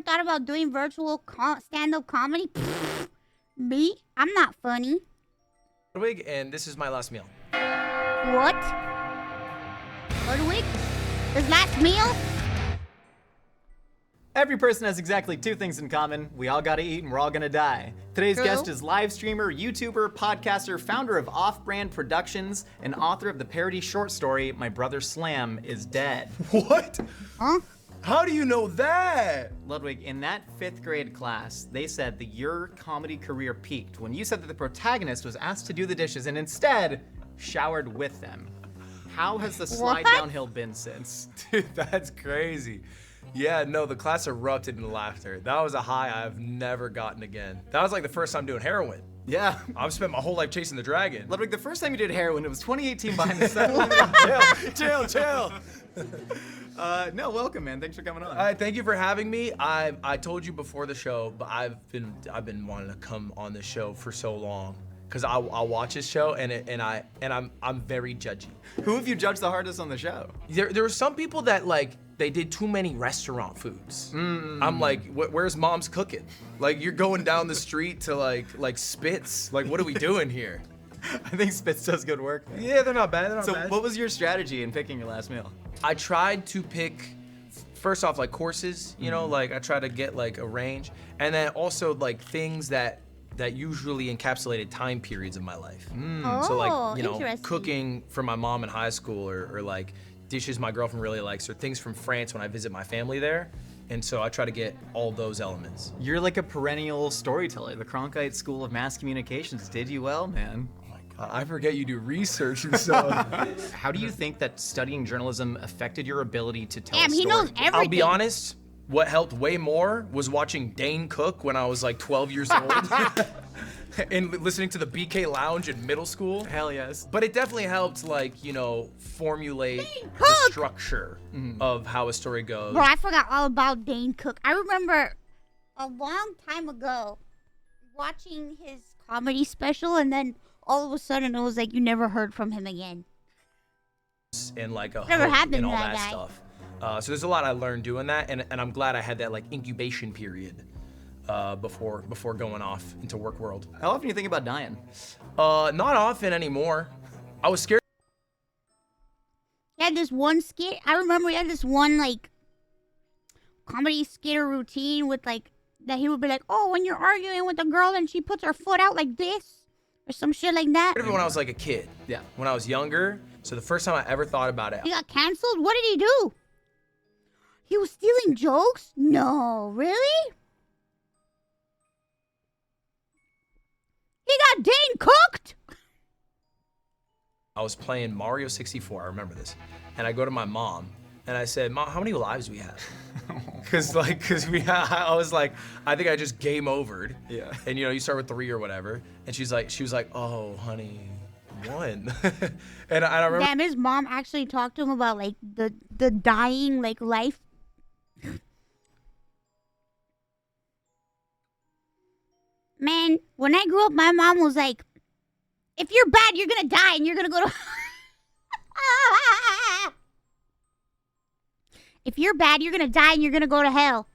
thought about doing virtual stand-up comedy? Me? I'm not funny. Ludwig, and this is my last meal. What? Ludwig? His last meal? Every person has exactly two things in common. We all gotta eat and we're all gonna die. Today's True. guest is live streamer, YouTuber, podcaster, founder of Off-Brand Productions, and author of the parody short story, My Brother Slam is Dead. What? Huh? How do you know that? Ludwig, in that 5th grade class, they said that your comedy career peaked when you said that the protagonist was asked to do the dishes and instead showered with them. How has the slide What? downhill been since? Dude, that's crazy. Yeah, no, the class erupted in laughter. That was a high I've never gotten again. That was like the first time doing heroin. Yeah. I've spent my whole life chasing the dragon. Ludwig, the first time you did heroin, it was 2018 behind the set. Chill. No, welcome, man. Thanks for coming on. Thank you for having me. I told you before the show, but I've been wanting to come on this show for so long. Cause I'll watch this show and I'm very judgy. Who have you judged the hardest on the show? There were some people that like they did too many restaurant foods. I'm like, where's mom's cooking? Like you're going down the street to like Spitz. Like what are we doing here? I think Spitz does good work. Man. Yeah, they're not bad. So what was your strategy in picking your last meal? I tried to pick, first off, like courses, you know, like I try to get like a range, and then also like things that usually encapsulated time periods of my life. Oh, So like, you know, interesting. cooking for my mom in high school or like dishes my girlfriend really likes or things from France when I visit my family there. And so I try to get all those elements. You're like a perennial storyteller. The Cronkite School of Mass Communications did you well, man. I forget you do research and stuff. How do you think that studying journalism affected your ability to tell a Damn, story? he knows everything. I'll be honest, what helped way more was watching Dane cook when I was like 12 years old. And listening to the BK Lounge in middle school. Hell yes. But it definitely helped, like, you know, formulate the Cook! structure of how a story goes. Bro, I forgot all about Dane Cook. I remember a long time ago watching his comedy special, and then all of a sudden it was like you never heard from him again. And like a Never hook happened and to all that that guy. stuff. So there's a lot I learned doing that, and I'm glad I had that like incubation period before going off into work world. How often do you think about dying? Not often anymore. I was scared. He had this one skit. I remember he had this one like comedy skit or routine with like that he would be like, "Oh, when you're arguing with a girl and she puts her foot out like this," or some shit like that. When I was like a kid. Yeah. When I was younger. So the first time I ever thought about it, He got canceled? What did he do? He was stealing jokes? No, really? He got Dane cooked? I was playing Mario 64, I remember this. And I go to my mom and I said, "Mom, how many lives do we have?" I was like, I think I just game overed. Yeah. And you know, you start with 3 or whatever. And she was like, "Oh, honey, 1." and I remember. Damn, his mom actually talked to him about like the dying like life. Man, when I grew up, my mom was like, "If you're bad, you're gonna die and you're gonna go to If you're bad, you're gonna die and you're gonna go to hell."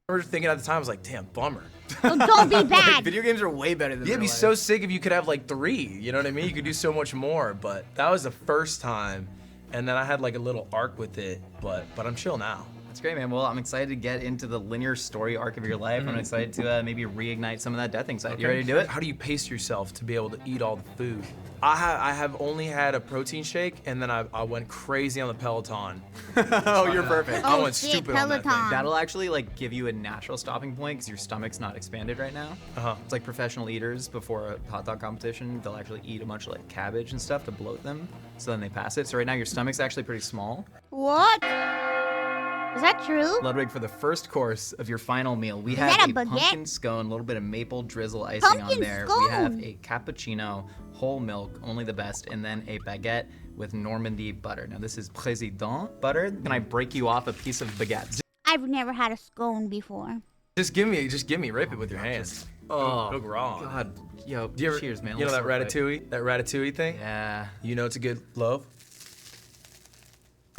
I remember thinking at the time, I was like, damn, bummer. So don't be bad. Video games are way better than Yeah, it'd real be life. so sick if you could have like 3, you know what I mean? You could do so much more, but that was the first time. And then I had like a little arc with it, but I'm chill now. That's great, man. Well, I'm excited to get into the linear story arc of your life. I'm excited to maybe reignite some of that death anxiety. You ready to do it? How do you pace yourself to be able to eat all the food? I have only had a protein shake, and then I went crazy on the Peloton. Oh, you're perfect. I Oh, went shit, stupid on that thing. Peloton. That'll actually like give you a natural stopping point because your stomach's not expanded right now. Uh-huh. It's like professional eaters before a hot dog competition, they'll actually eat a bunch of like cabbage and stuff to bloat them, so then they pass it. So right now your stomach's actually pretty small. What? Is that true? Ludwig, for the first course of your final meal, we that have a a baguette? pumpkin scone, a little bit of maple drizzle icing on Pumpkin there. scone? We have a cappuccino, whole milk, only the best, and then a baguette with Normandy butter. Now this is Président butter. Can I break you off a piece of baguette? I've never had a scone before. Just give me, rape it with your hands. Oh, No wrong. God. Yo, Do you ever, cheers, man. You know Let's that celebrate. ratatouille thing? Yeah. You know it's a good loaf?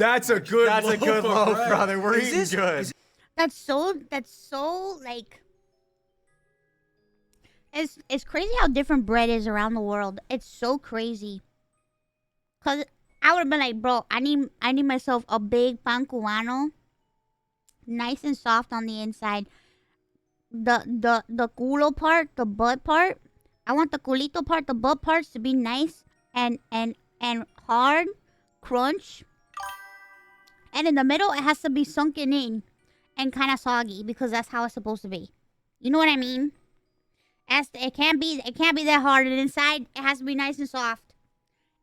That's a good That's a good of loaf, bread. brother. We're Is eating this- good. is- That's so like. It's crazy how different bread is around the world. It's so crazy. Cause I would have been like, bro, I need myself a big pan cubano, nice and soft on the inside. The culo part, the butt part. I want the culito part, the butt parts to be nice and hard, crunch. And in the middle, it has to be sunken in and kind of soggy because that's how it's supposed to be. You know what I mean? It can't be that hard. And inside, it has to be nice and soft.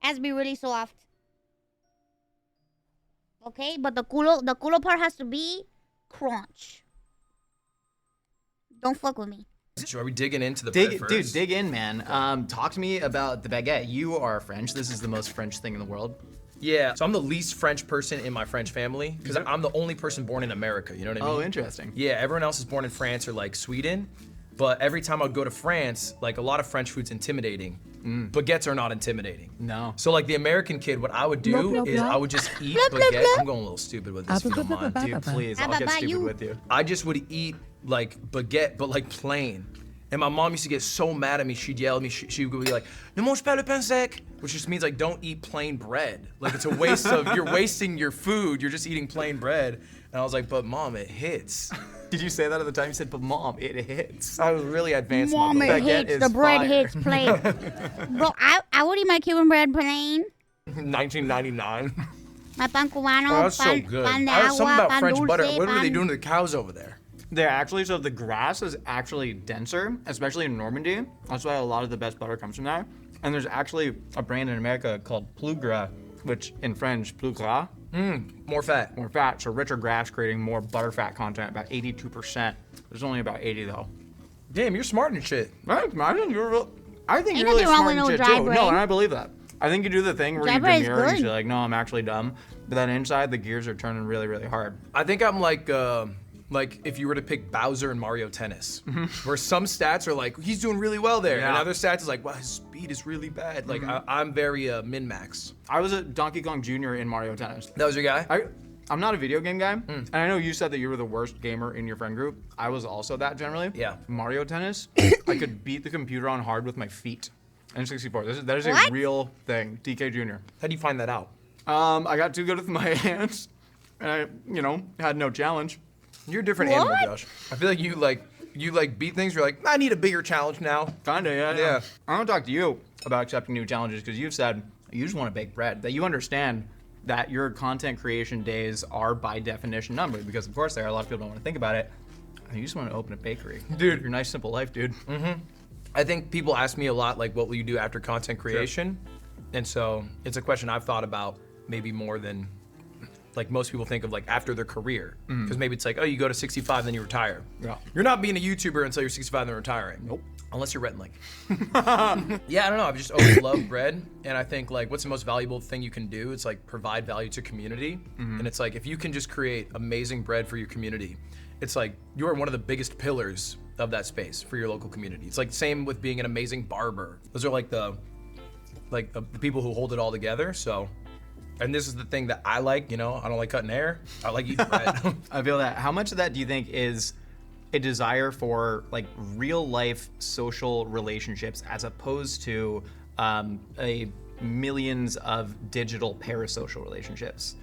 It has to be really soft. Okay, but the culo part has to be crunch. Don't fuck with me. Are we digging into the bread Dig, first? dude, dig in, man. Talk to me about the baguette. You are French. This is the most French thing in the world. Yeah, so I'm the least French person in my French family because I'm the only person born in America. You know what I mean? Oh, interesting. Yeah, everyone else is born in France or like Sweden. But every time I go to France, like a lot of French food's intimidating. Baguettes are not intimidating. No. So like the American kid, what I would do is I would just eat Blah, blah, baguette. blah. I'm going a little stupid with this, if you don't mind. Dude, please, I'll How get about stupid you? with you. I just would eat like baguette, but like plain. And my mom used to get so mad at me. She'd yell at me. She would be like, "Ne mange pas le pain sec," which just means like don't eat plain bread. Like it's a waste of you're wasting your food. You're just eating plain bread. And I was like, "But mom, it hits." Did you say that at the time? You said, but mom, it hits. I was really advanced. in my Mom, it belief. baguette hits. is The bread fire. hits plain. Bro, I would eat my Cuban bread plain. 1999. My pan cubano, Oh, that's so pan, good. pan de I was something agua, about pan French dulce, butter. What were they pan- doing to the cows over there? They're actually, so the grass is actually denser, especially in Normandy. That's why a lot of the best butter comes from there. And there's actually a brand in America called Plus Gras, which in French, Plus Gras, More fat. more fat. So richer grass creating more butter fat content, about 82%. There's only about 80 though. Damn, you're smart and shit. Right? I think you're Ain't really nothing wrong smart with and no shit dry too. bread. No, and I believe that. I think you do the thing where Dry you bread is demur and good. you're like, no, I'm actually dumb. But then inside, the gears are turning really, really hard. I think I'm like if you were to pick Bowser in Mario Tennis, where some stats are like he's doing really well there, and Yeah. other stats is like, wow, his speed is really bad. Like I'm very min-max. I was a Donkey Kong Jr. in Mario Tennis. That was your guy? I'm not a video game guy, and I know you said that you were the worst gamer in your friend group. I was also that generally. Yeah. Mario Tennis, I could beat the computer on hard with my feet. N64. That is a What? real thing. DK Jr. How do you find that out? I got too good with my hands, and I, had no challenge. You're a different What? animal, Josh. I feel like you beat things. You're like, I need a bigger challenge now. Kinda, yeah. Yeah. I want to talk to you about accepting new challenges because you've said you just want to bake bread. That you understand that your content creation days are by definition numbered because of course there are a lot of people don't want to think about it. You just want to open a bakery, Dude. Your nice simple life, dude. I think people ask me a lot, like, what will you do after content creation? And so it's a question I've thought about maybe more than like most people think of like after their career. Because maybe it's like, oh, you go to 65, then you retire. Yeah. You're not being a YouTuber until you're 65 and then retiring. Nope. Unless you're Rhett Link. Yeah, I don't know. I've just always loved bread. And I think like what's the most valuable thing you can do? It's like provide value to community. And it's like if you can just create amazing bread for your community, it's like you're one of the biggest pillars of that space for your local community. It's like same with being an amazing barber. Those are like the people who hold it all together. So, and this is the thing that I like, I don't like cutting hair. I like eating bread. I feel that. How much of that do you think is a desire for like real life social relationships as opposed to a millions of digital parasocial relationships?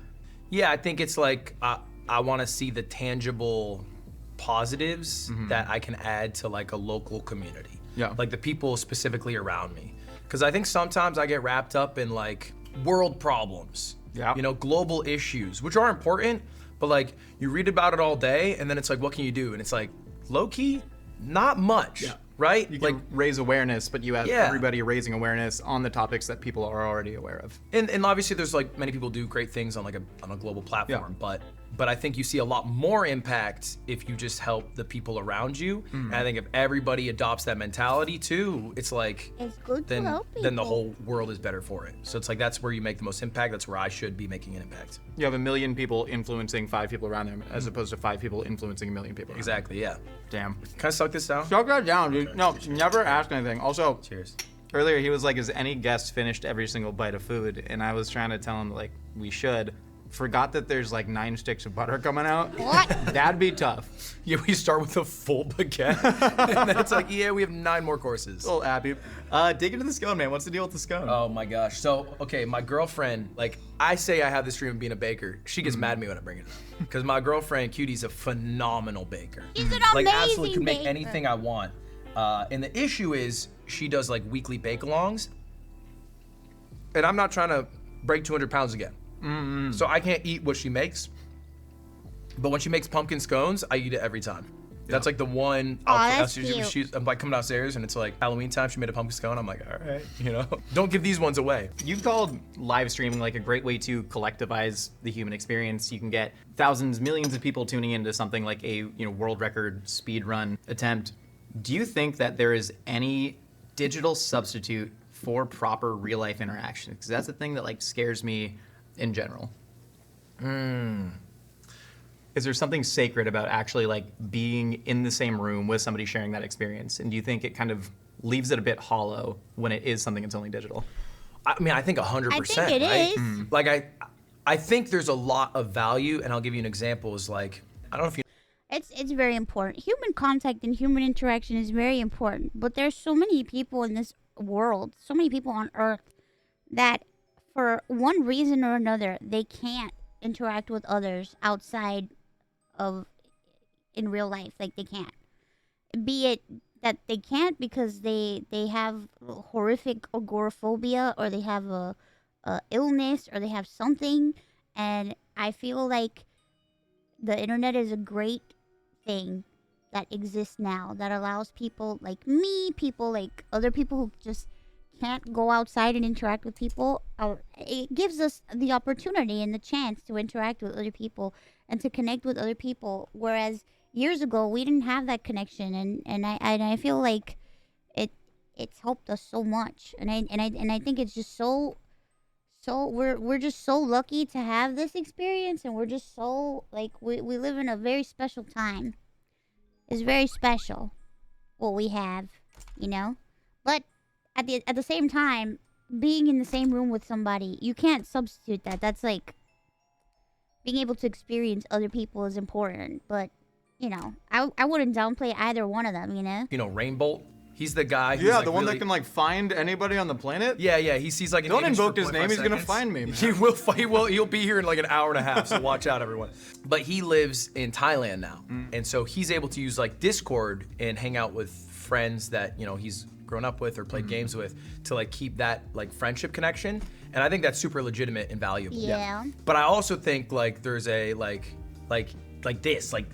Yeah, I think it's like I want to see the tangible positives that I can add to like a local community. Yeah. Like the people specifically around me. Because I think sometimes I get wrapped up in like world problems, Yeah. global issues, which are important, but like you read about it all day and then it's like, what can you do? And it's like low key, not much, right? You Like, can raise awareness, but you have Yeah. everybody raising awareness on the topics that people are already aware of. and obviously there's like many people do great things on like on a global platform, but I think you see a lot more impact if you just help the people around you. And I think if everybody adopts that mentality too, it's like It's good to then help then the people. whole world is better for it. So it's like that's where you make the most impact. That's where I should be making an impact. You have 1 million people influencing 5 people around them, as opposed to 5 people influencing 1 million people. around them. Exactly, yeah. Damn. Can I suck this down? Shut that down, dude. No, never ask anything. Also, Cheers. earlier he was like, "Is any guest finished every single bite of food?" And I was trying to tell him like we should. forgot that there's like 9 sticks of butter coming out. What? That'd be tough. Yeah, we start with a full baguette, and then it's like, yeah, we have 9 more courses. Little Abby. Dig into the scone, man. What's the deal with the scone? Oh my gosh. So, okay, my girlfriend, like, I say I have this dream of being a baker. She gets mad at me when I bring it up. Because my girlfriend, Cutie's a phenomenal baker. She's an Like, amazing absolutely could make baker. anything I want. And the issue is, she does, like, weekly bake-alongs. And I'm not trying to break 200 pounds again. So I can't eat what she makes. But when she makes pumpkin scones, I eat it every time. That's like the one. That's cute. I'm like coming downstairs and it's like Halloween time. She made a pumpkin scone. I'm like, all right, you know, don't give these ones away. You've called live streaming like a great way to collectivize the human experience. You can get thousands, millions of people tuning into something like a world record speed run attempt. Do you think that there is any digital substitute for proper real life interaction? Because that's the thing that like scares me in general. Is there something sacred about actually like being in the same room with somebody sharing that experience? And do you think it kind of leaves it a bit hollow when it is something that's only digital? I mean, I think 100%. I think it right? is. Like I think there's a lot of value, and I'll give you an example. Is like, I don't know if you. It's very important. Human contact and human interaction is very important. But there's so many people in this world, so many people on Earth, that for one reason or another, they can't interact with others outside of in real life. Like, they can't. Be it that they can't because they have horrific agoraphobia, or they have a illness, or they have something. And I feel like the internet is a great thing that exists now that allows people like me, people like other people who just can't go outside and interact with people. It gives us the opportunity and the chance to interact with other people and to connect with other people. Whereas years ago we didn't have that connection, and I feel like it's helped us so much. And I think it's just so we're just so lucky to have this experience, and we're just so like we live in a very special time. It's very special what we have, But at the same time, being in the same room with somebody, you can't substitute that. That's like being able to experience other people is important, but I wouldn't downplay either one of them, You know, Rainbolt. He's the guy. Who's Yeah, like the one really, that can like find anybody on the planet. Yeah, he sees like. An Don't image for invoke his 0.5 name. He's gonna seconds. find me, man. He will fight. He'll be here in like an hour and a half. So watch out, everyone. But he lives in Thailand now, and so he's able to use like Discord and hang out with friends that he's grown up with or played games with to like keep that like friendship connection. And I think that's super legitimate and valuable. Yeah. But I also think like there's a like this like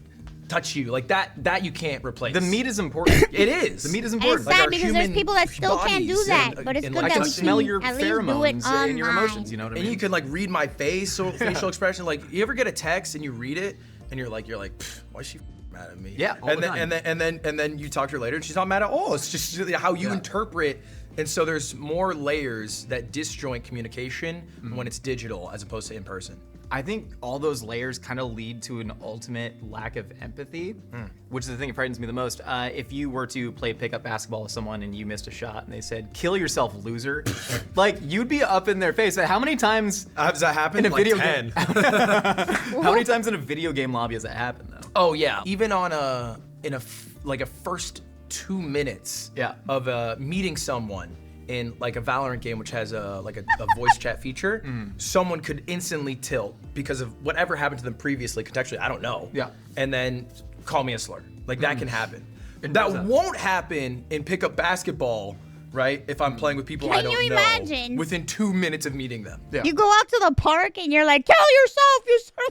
touch you like that you can't replace. The meat is important. It is. The meat is And important. it's sad our because there's human people that still can't do bodies that, and- but it's and, good like, I that can we smell can your at least do it pheromones and your online. emotions. You know what I mean? And you can like read my face, so facial expression. Like, you ever get a text and you read it and you're like, why is she mad at me? Yeah, all and the then, time. and then you talk to her later and she's not mad at all. It's just how you interpret. And so there's more layers that disjoint communication when it's digital as opposed to in person. I think all those layers kind of lead to an ultimate lack of empathy, which is the thing that frightens me the most. If you were to play pickup basketball with someone and you missed a shot and they said, "Kill yourself, loser," like you'd be up in their face. How many times Has that happened? in a video game? How many times in a video game lobby has that happened though? Oh yeah. Even on a first 2 minutes Yeah. of meeting someone in like a Valorant game, which has a voice chat feature, someone could instantly tilt because of whatever happened to them previously. Contextually, I don't know. Yeah. And then call me a slur. Like that can happen. It That does happen. won't happen in pickup basketball, right? If I'm playing with people I Can don't you know. imagine? Within 2 minutes of meeting them. Yeah. You go out to the park and you're like, kill yourself, you son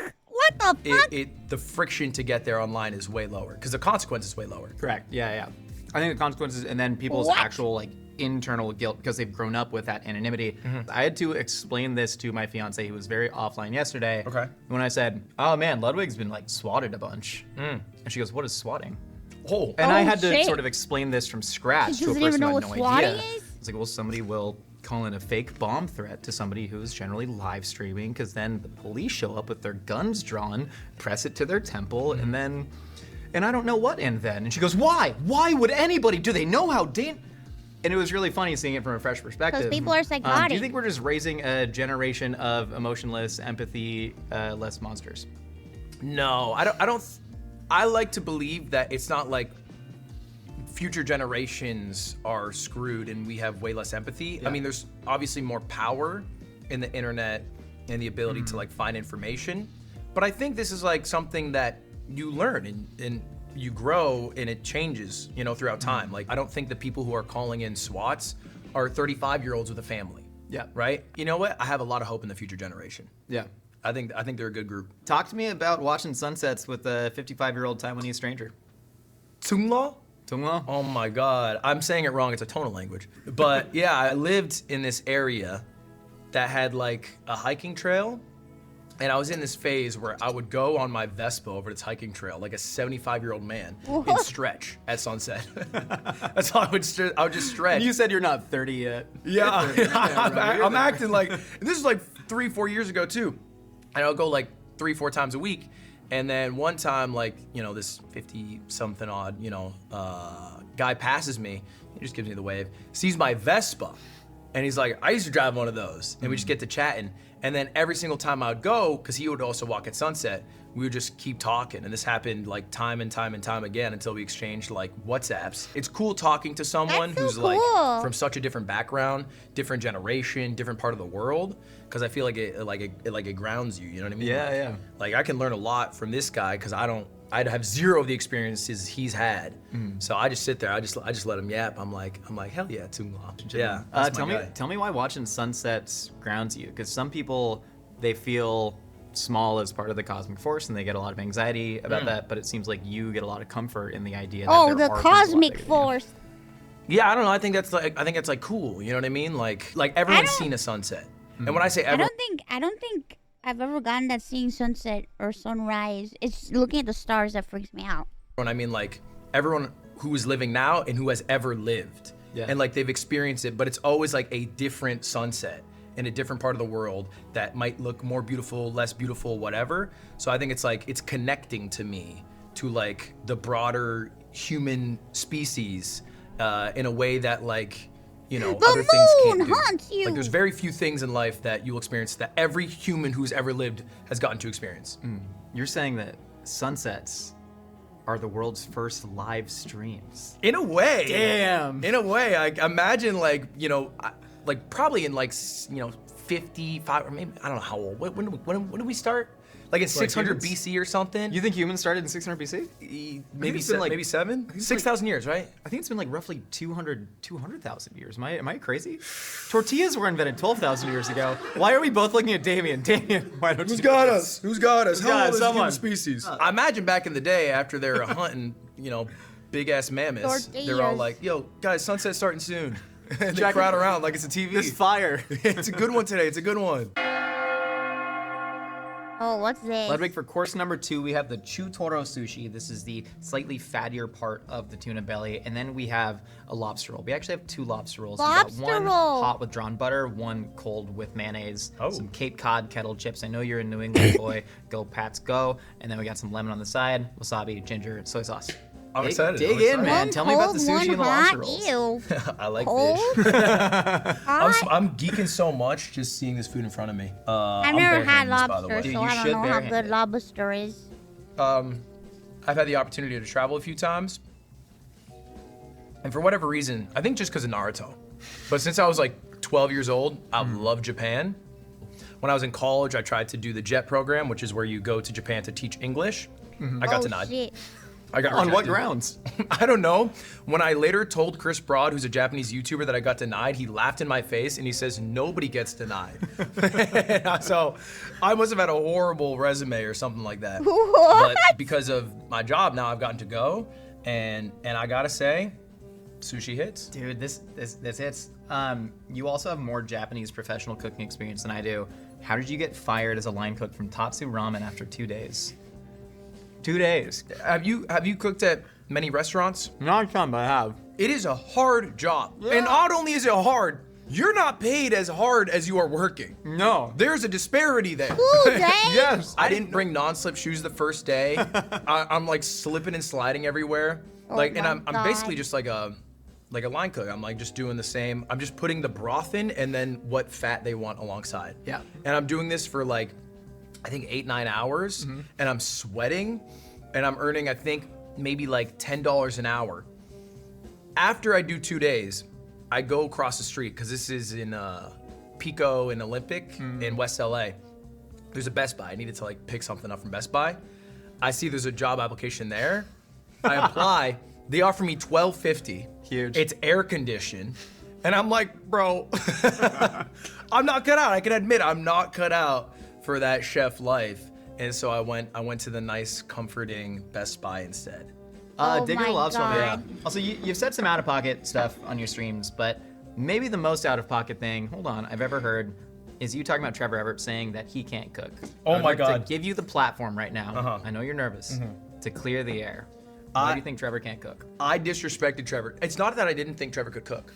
of... What the fuck? The friction to get there online is way lower because the consequence is way lower. Correct. Yeah. I think the consequences, and then people's What? actual like internal guilt because they've grown up with that anonymity. I had to explain this to my fiance, who was very offline yesterday. Okay. When I said, "Oh man, Ludwig's been like swatted a bunch," and she goes, "What is swatting?" Oh. And I had to shit. sort of explain this from scratch She to a doesn't person even who know had what no swatting idea. is? It's like, well, somebody will call in a fake bomb threat to somebody who's generally live streaming, because then the police show up with their guns drawn, press it to their temple, and then, and I don't know what, and then. And she goes, why? Why would anybody? Do they know how And it was really funny seeing it from a fresh perspective. Because people are Do psychotic. you think we're just raising a generation of emotionless, empathy-less monsters? No, I don't. I like to believe that it's not like future generations are screwed and we have way less empathy. I mean, there's obviously more power in the internet and the ability to like find information, but I think this is like something that you learn and you grow and it changes, you know, throughout time. Like, I don't think the people who are calling in SWATs are 35-year-olds with a family. Yeah. Right? You know what? I have a lot of hope in the future generation. Yeah. I think they're a good group. Talk to me about watching sunsets with a 55-year-old Taiwanese stranger. Tungla? Tungla? Oh my God. I'm saying it wrong. It's a tonal language. But yeah, I lived in this area that had like a hiking trail. And I was in this phase where I would go on my Vespa over this hiking trail, like a 75-year-old man, and stretch at sunset. That's how I would just stretch. You said you're not 30 yet. Yeah, I'm acting like, and this is like 3-4 years ago too. And I'll go like 3-4 times a week. And then one time, like, you know, this 50-something odd, you know, guy passes me. He just gives me the wave, sees my Vespa. And he's like, I used to drive one of those. And we just get to chatting. And then every single time I would go, because he would also walk at sunset, we would just keep talking. And this happened like time and time and time again until we exchanged like WhatsApps. It's cool talking to someone That's so who's like cool. from such a different background, different generation, different part of the world. Because I feel like it grounds you, you know what I mean? Yeah, yeah. Like I can learn a lot from this guy because I'd have zero of the experiences he's had. So I just sit there, I just let him yap. I'm like, hell yeah, Tungla. Yeah. that's my guy. Tell me why watching sunsets grounds you, because some people, they feel small as part of the cosmic force and they get a lot of anxiety about that, but it seems like you get a lot of comment in the idea that Oh, there the are things a lot cosmic bigger than you. force. Yeah, I don't know. I think that's like cool. You know what I mean? Like everyone's don't- seen a sunset. And when I say I everyone, don't think I've ever gotten that seeing sunset or sunrise. It's looking at the stars that freaks me out. I mean like everyone who is living now and who has ever lived. Yeah. And like they've experienced it, but it's always like a different sunset in a different part of the world that might look more beautiful, less beautiful, whatever. So I think it's like it's connecting to me to like the broader human species in a way that like, you know, The other things can't moon do. haunts you. Like there's very few things in life that you'll experience that every human who's ever lived has gotten to experience. You're saying that sunsets are the world's first live streams. In a way. Damn. In a way, I imagine like, you know, like probably in like, you know, 55 or maybe I don't know how old. When did we start? Like in 600 humans? BC or something? You think humans started in 600 BC? Maybe it's been like- maybe 7? it's 6,000 years, right? I think it's been like roughly 200,000 years. Am I crazy? Tortillas were invented 12,000 years ago. Why are we both looking at Damien? Damien, why don't you? Who's got us? got How us? old is the Someone. human species? I imagine back in the day after they were hunting, you know, big ass mammoths, they're all Tortillas. like, "Yo, guys, sunset's starting soon." And they Jack- crowd around like it's a TV. This fire. It's a good one today. It's a good one. Oh, what's this? Ludwig, for course number 2, we have the Chutoro sushi. This is the slightly fattier part of the tuna belly. And then we have a lobster roll. We actually have 2 lobster rolls. Lobster we got one roll. hot with drawn butter, one cold with mayonnaise, Oh. some Cape Cod kettle chips. I know you're a New England boy. Go Pats, go. And then we got some lemon on the side, wasabi, ginger, soy sauce. I'm excited. Dig I'm in, excited. man. One Tell me about the cold, sushi one and the hot. lobster rolls. Ew. I like Cold? fish. Hot? I'm geeking so much just seeing this food in front of me. I've never had lobster, Dude, so you I don't should know how barehand good it. lobster is. I've had the opportunity to travel a few times, and for whatever reason, I think just because of Naruto, but since I was like 12 years old, I love Japan. When I was in college, I tried to do the JET program, which is where you go to Japan to teach English. I got Oh, denied. shit. I got On what rejected. grounds? I don't know. When I later told Chris Broad, who's a Japanese YouTuber, that I got denied, he laughed in my face and he says, nobody gets denied. So I must have had a horrible resume or something like that. What? But because of my job now, I've gotten to go. And I gotta say, sushi hits. Dude, this hits. You also have more Japanese professional cooking experience than I do. How did you get fired as a line cook from Tatsu Ramen after 2 days? 2 days. Have you cooked at many restaurants? Not a ton, but I have. It is a hard job. And not only is it hard, you're not paid as hard as you are working. No. There's a disparity there. Cool, dang. Yes. I didn't bring non-slip shoes the first day. I'm like slipping and sliding everywhere. Oh Like, and my I'm basically God. just like a like a line cook. I'm like just doing the same. I'm just putting the broth in and then what fat they want alongside. Yeah. And I'm doing this for like, I think 8-9 hours, and I'm sweating, and I'm earning, I think, maybe like $10 an hour. After I do 2 days, I go across the street, because this is in Pico and Olympic in West LA. There's a Best Buy. I needed to like pick something up from Best Buy. I see there's a job application there. I apply. They offer me $12.50. Huge. It's air conditioned. And I'm like, bro, I'm not cut out. I can admit I'm not cut out for that chef life. And so I went to the nice, comforting Best Buy instead. Oh Digging my the lobster roll, God. yeah. Also, you've said some out-of-pocket stuff on your streams, but maybe the most out-of-pocket thing, hold on, I've ever heard is you talking about Trevor Everett saying that he can't cook. Oh I'd my like God. To give you the platform right now, Uh-huh. I know you're nervous, to clear the air. Why do you think Trevor can't cook? I disrespected Trevor. It's not that I didn't think Trevor could cook.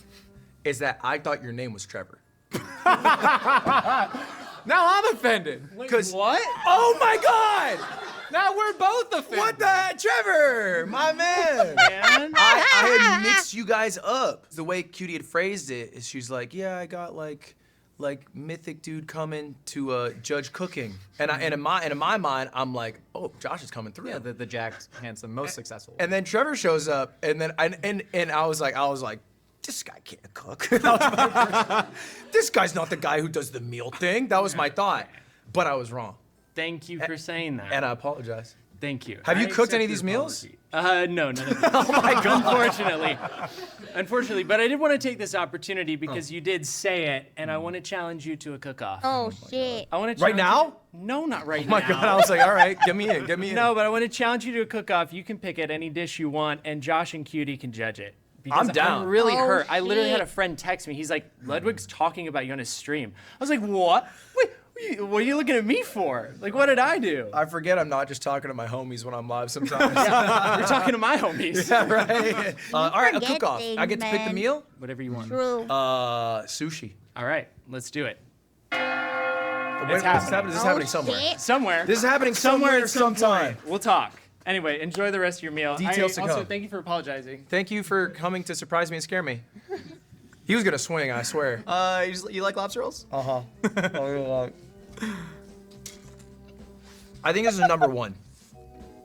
It's that I thought your name was Trevor. Now I'm offended. What? Oh my God! Now we're both offended. What the heck? Trevor, my man. I had mixed you guys up. The way Cutie had phrased it is she's like, yeah, I got like mythic dude coming to judge cooking. And in my mind, I'm like, oh, Josh is coming through. Yeah, the Jack's handsome, most successful. And then Trevor shows up, and then I was like, this guy can't cook. This guy's not the guy who does the meal thing. That was my thought, but I was wrong, Thank you for saying that. and I apologize. Thank you. Have you I cooked any of accept these your meals? apology. No, none of these. Oh my God. Unfortunately, but I did want to take this opportunity because you did say it, and I want to challenge you to a cook-off. Oh shit. I want to Right now? No, not right Oh my now. God, I was like, all right, get me in. No, but I want to challenge you to a cook-off. You can pick at any dish you want, and Josh and Cutie can judge it. Because I'm down. I'm really Oh, hurt. I literally had a shit. friend text me. He's like, Ludwig's talking about you on his stream. I was like, what? Wait, what are you looking at me for? Like, what did I do? I forget I'm not just talking to my homies when I'm live sometimes. You're talking to my homies. Yeah, right. All right, a forget cook-off. I things, get to pick the man. meal? Whatever you want. True. Sushi. All right, let's do it. Wait, happening. This is Oh, happening somewhere. shit. Somewhere. This is happening somewhere at some time. We'll talk. Anyway, enjoy the rest of your meal. Details to also, come. thank you for apologizing. Thank you for coming to surprise me and scare me. He was gonna swing, I swear. You like lobster rolls? Uh-huh. I think this is number one.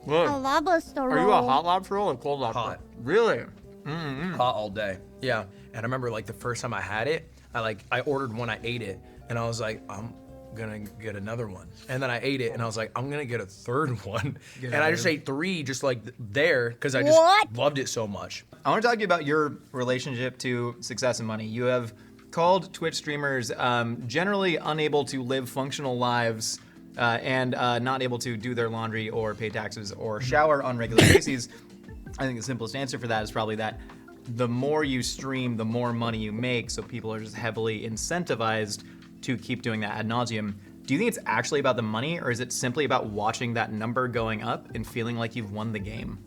A lobster roll. Are you a hot lobster roll or cold lobster? Hot. Really? Hot all day. Yeah. And I remember like the first time I had it, I ordered one, I ate it, and I was like, I'm gonna get another one. And then I ate it and I was like, I'm gonna get a third one. And I just ate 3 just like there because I just What? loved it so much. I want to talk to you about your relationship to success and money. You have called Twitch streamers generally unable to live functional lives and not able to do their laundry or pay taxes or shower on regular bases. I think the simplest answer for that is probably that the more you stream, the more money you make, so people are just heavily incentivized to keep doing that ad nauseum. Do you think it's actually about the money, or is it simply about watching that number going up and feeling like you've won the game?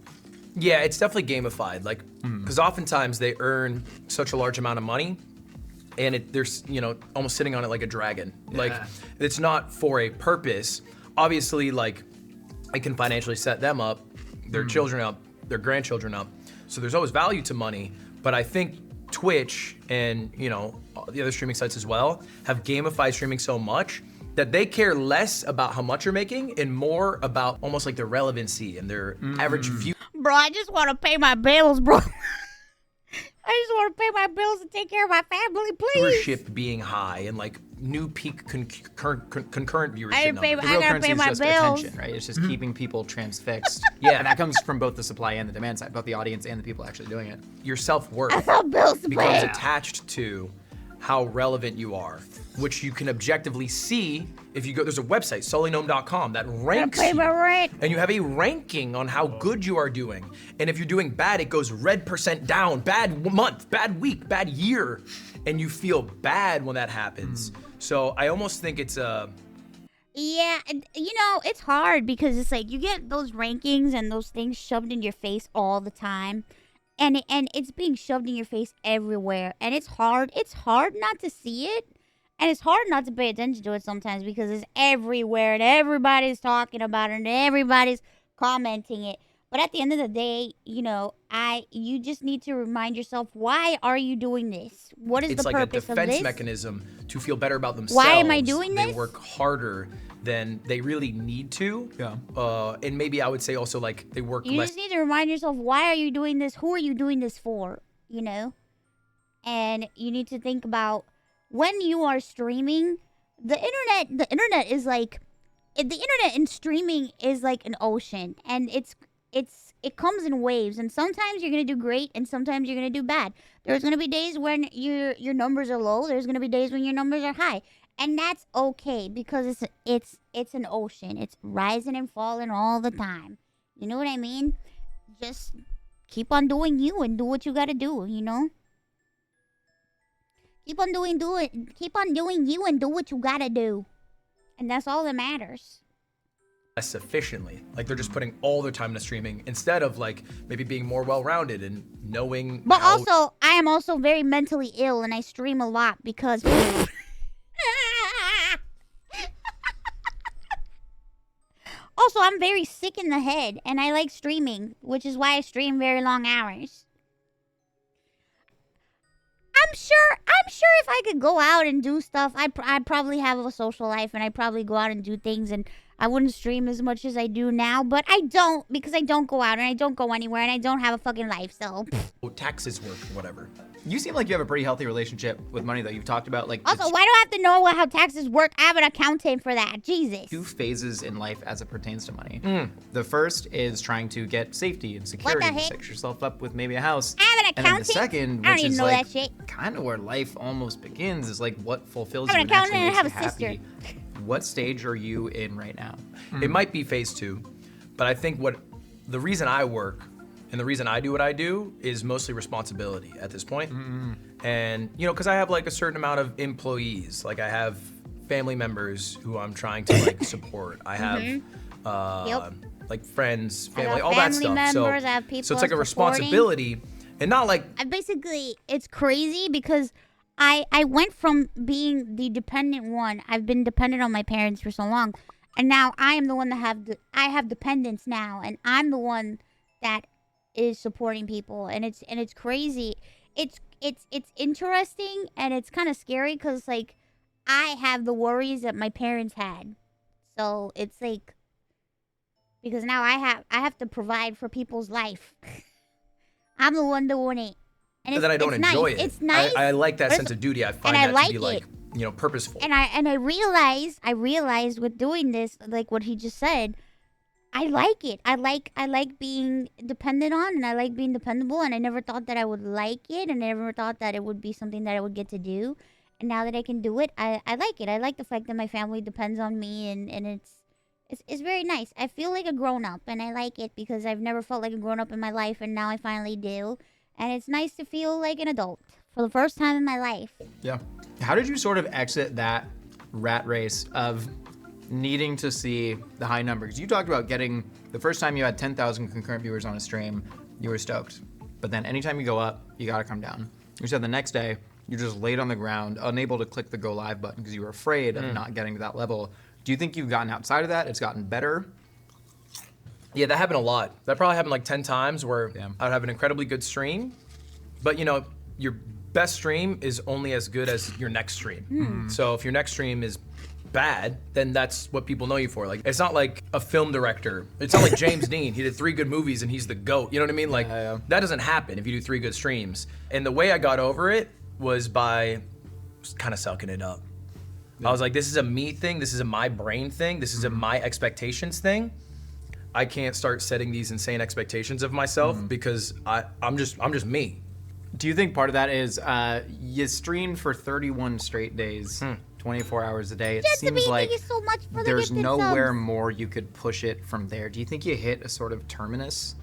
Yeah, it's definitely gamified. Like, because oftentimes they earn such a large amount of money, and they're almost sitting on it like a dragon. Like, it's not for a purpose. Obviously, like, it can financially set them up, their children up, their grandchildren up. So there's always value to money. But I think Twitch and the other streaming sites as well have gamified streaming so much that they care less about how much you're making and more about almost like their relevancy and their average view. Bro, I just want to pay my bills, bro. I just want to pay my bills and take care of my family, please. Viewership being high and like new peak concurrent viewership I didn't pay numbers. The real I gotta currency pay is my just bills. attention, right? It's just keeping people transfixed. Yeah. And that comes from both the supply and the demand side, both the audience and the people actually doing it. Your self-worth I got bills to becomes pay. attached to how relevant you are, which you can objectively see if you go. There's a website, solinome.com, that ranks Pay my you. rent. And you have a ranking on how good you are doing. And if you're doing bad, it goes red % down, bad month, bad week, bad year. And you feel bad when that happens. So I almost think it's Yeah, and, it's hard because it's like you get those rankings and those things shoved in your face all the time. And it's being shoved in your face everywhere. And it's hard. It's hard not to see it. And it's hard not to pay attention to it sometimes because it's everywhere and everybody's talking about it and everybody's commenting it. But at the end of the day, you just need to remind yourself, why are you doing this? What is It's the like a purpose of defense this? mechanism to feel better about themselves. Why am I doing They this? work harder than they really need to. Yeah. And maybe I would say also like they work You less. just need to remind yourself, why are you doing this? Who are you doing this for? And you need to think about when you are streaming, the internet is like, the internet and streaming is like an ocean, and it comes in waves, and sometimes you're gonna do great and sometimes you're gonna do bad. There's gonna be days when your numbers are low, there's gonna be days when your numbers are high. And that's okay, because it's an ocean. It's rising and falling all the time. You know what I mean? Just keep on doing you and do what you gotta do, Keep on doing you and do what you gotta do. And that's all that matters. Less efficiently. Like they're just putting all their time into streaming instead of like maybe being more well-rounded and knowing. But how... also, I am also very mentally ill, and I stream a lot because. Also, I'm very sick in the head, and I like streaming, which is why I stream very long hours. I'm sure if I could go out and do stuff, I'd probably have a social life, and I'd probably go out and do things, and I wouldn't stream as much as I do now, but I don't, because I don't go out, and I don't go anywhere, and I don't have a fucking life, so. taxes work or whatever. You seem like you have a pretty healthy relationship with money, though. You've talked about like Also, why do I have to know how taxes work? I have an accountant for that. Jesus. 2 phases in life as it pertains to money. The first is trying to get safety and security, heck? set yourself up with maybe a house. I have an And then the accountant? second, I don't which even is know like that shit. kind of where life almost begins, is like what fulfills I you have and an actually accountant makes and I have you a sister. happy. What stage are you in right now? It might be phase 2, but I think the reason I work and the reason I do what I do is mostly responsibility at this point. And, because I have like a certain amount of employees. Like I have family members who I'm trying to like support. I have like friends, family, got all that family stuff. members, So, I have people so it's like a supporting. responsibility and not like It's crazy because I went from being the dependent one. I've been dependent on my parents for so long, and now I am the one that I have dependents now, and I'm the one that is supporting people, and it's crazy. It's interesting, and it's kind of scary because like I have the worries that my parents had, so it's like, because now I have to provide for people's life. I'm the one doing it. And that I don't it's enjoy nice. it. It's nice. I like that but sense of duty. I find and I that like to be like, it. purposeful. And I realized with doing this, like what he just said, I like it. I like being dependent on, and I like being dependable, and I never thought that I would like it, and I never thought that it would be something that I would get to do. And now that I can do it, I like it. I like the fact that my family depends on me, and it's very nice. I feel like a grown up, and I like it because I've never felt like a grown up in my life, and now I finally do. And it's nice to feel like an adult for the first time in my life. Yeah. How did you sort of exit that rat race of needing to see the high numbers? You talked about getting, the first time you had 10,000 concurrent viewers on a stream, you were stoked. But then anytime you go up, you gotta come down. You said the next day, you just laid on the ground, unable to click the go live button because you were afraid of not getting to that level. Do you think you've gotten outside of that? It's gotten better? Yeah, that happened a lot. That probably happened like 10 times where Yeah. I would have an incredibly good stream, but your best stream is only as good as your next stream. So if your next stream is bad, then that's what people know you for. Like, it's not like a film director. It's not like James Dean. He did 3 good movies and he's the GOAT. You know what I mean? Like, that doesn't happen if you do 3 good streams. And the way I got over it was by just kind of sucking it up. I was like, this is a me thing. This is a my brain thing. This is a my expectations thing. I can't start setting these insane expectations of myself because I'm just me. Do you think part of that is you streamed for 31 straight days, 24 hours a day? It Just to seems be like thank you so much for the there's gifted nowhere subs. more you could push it from there. Do you think you hit a sort of terminus?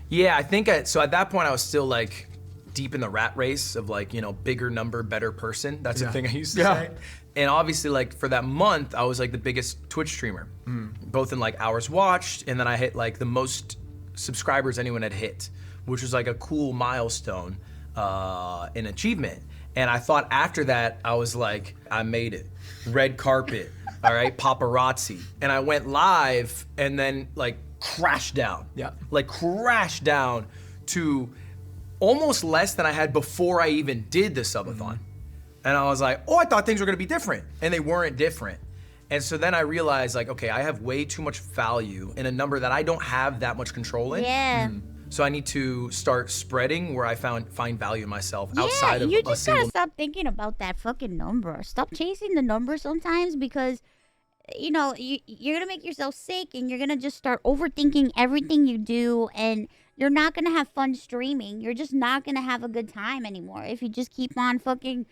Yeah, I think so at that point I was still like deep in the rat race of like, bigger number, better person. That's the thing I used to say. And obviously like for that month, I was like the biggest Twitch streamer, both in like hours watched, and then I hit like the most subscribers anyone had hit, which was like a cool milestone, an achievement. And I thought after that, I was like, I made it. Red carpet, all right, paparazzi. And I went live and then like crashed down. Yeah. Like crashed down to almost less than I had before I even did the subathon. And I was like, oh, I thought things were gonna be different. And they weren't different. And so then I realized like, okay, I have way too much value in a number that I don't have that much control in. Yeah. So I need to start spreading where I find value in myself outside of you a just single. gotta stop thinking about that fucking number. Stop chasing the number sometimes because, you know, you're gonna make yourself sick and you're gonna just start overthinking everything you do and you're not gonna have fun streaming. You're just not gonna have a good time anymore if you just keep on fucking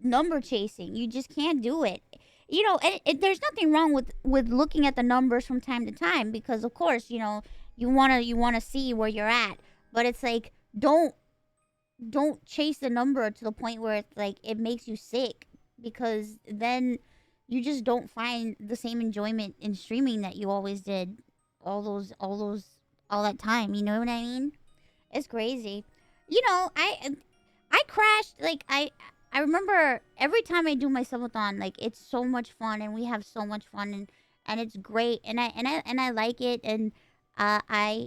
number chasing. You just can't do it. You know, there's nothing wrong with looking at the numbers from time to time because, of course, you know, you wanna see where you're at. But it's like don't chase the number to the point where it's like it makes you sick because then you just don't find the same enjoyment in streaming that you always did all that time. You know what I mean? It's crazy. You know, I crashed like I remember every time I do my subathon, like it's so much fun and we have so much fun and it's great and I like it and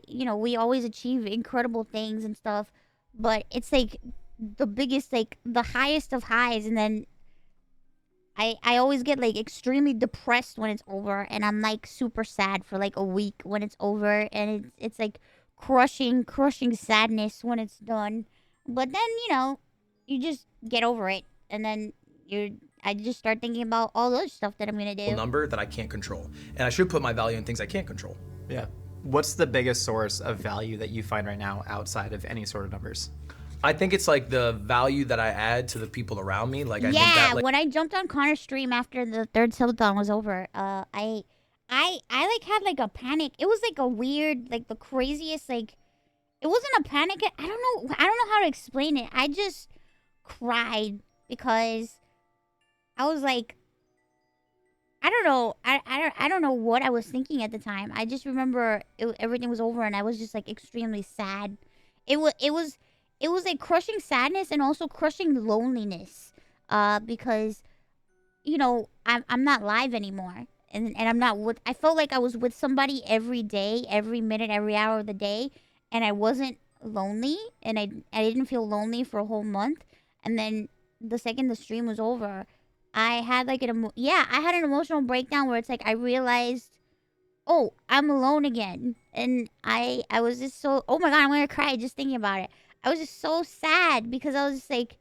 you know, we always achieve incredible things and stuff, but it's like the biggest, like the highest of highs, and then I always get like extremely depressed when it's over, and I'm like super sad for like a week when it's over, and it's like crushing sadness when it's done. But then, you know, you just get over it, and then I just start thinking about all the other stuff that I'm gonna do. Number that I can't control, and I should put my value in things I can't control. Yeah. What's the biggest source of value that you find right now outside of any sort of numbers? I think it's like the value that I add to the people around me. Like I think Yeah, that, like, when I jumped on Connor's stream after the third subathon was over, I like had like a panic. It was like a weird, like the craziest, like it wasn't a panic. I don't know how to explain it. I just cried because I was like, I don't know. I don't know what I was thinking at the time. I just remember everything was over and I was just like extremely sad. It was like crushing sadness and also crushing loneliness. Because you know, I'm not live anymore. And I'm not with, I felt like I was with somebody every day, every minute, every hour of the day, and I wasn't lonely, and I didn't feel lonely for a whole month. And then the second the stream was over, I had like I had an emotional breakdown where it's like I realized, oh, I'm alone again. And I was just so, oh my god, I'm gonna cry just thinking about it. I was just so sad because I was just like,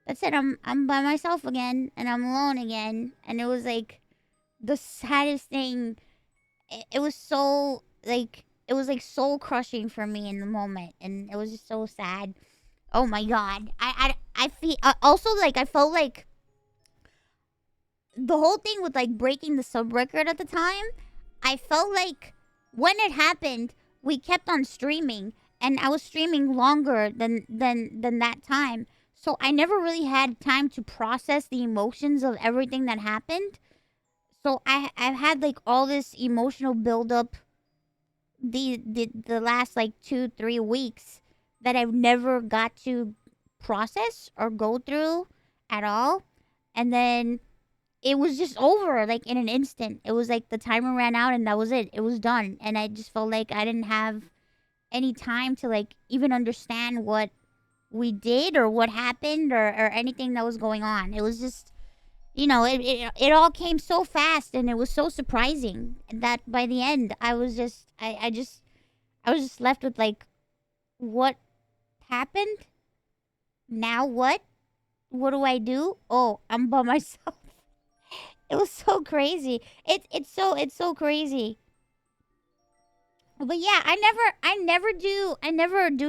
that's it, I'm by myself again and I'm alone again. And it was like the saddest thing. It was so like, it was like soul crushing for me in the moment, and it was just so sad. Oh my god, I feel also like I felt like the whole thing with like breaking the sub record at the time, I felt like when it happened, we kept on streaming, and I was streaming longer than that time. So I never really had time to process the emotions of everything that happened. So I've had like all this emotional buildup the last like 2-3 weeks that I've never got to process or go through at all. And then it was just over like in an instant. It was like the timer ran out and that was it. It was done. And I just felt like I didn't have any time to like even understand what we did or what happened or anything that was going on. It was just, you know, it all came so fast and it was so surprising that by the end I was just I was just left with like, what happened? Now what? What do I do? Oh, I'm by myself. It was so crazy. It's so crazy. But yeah, I never do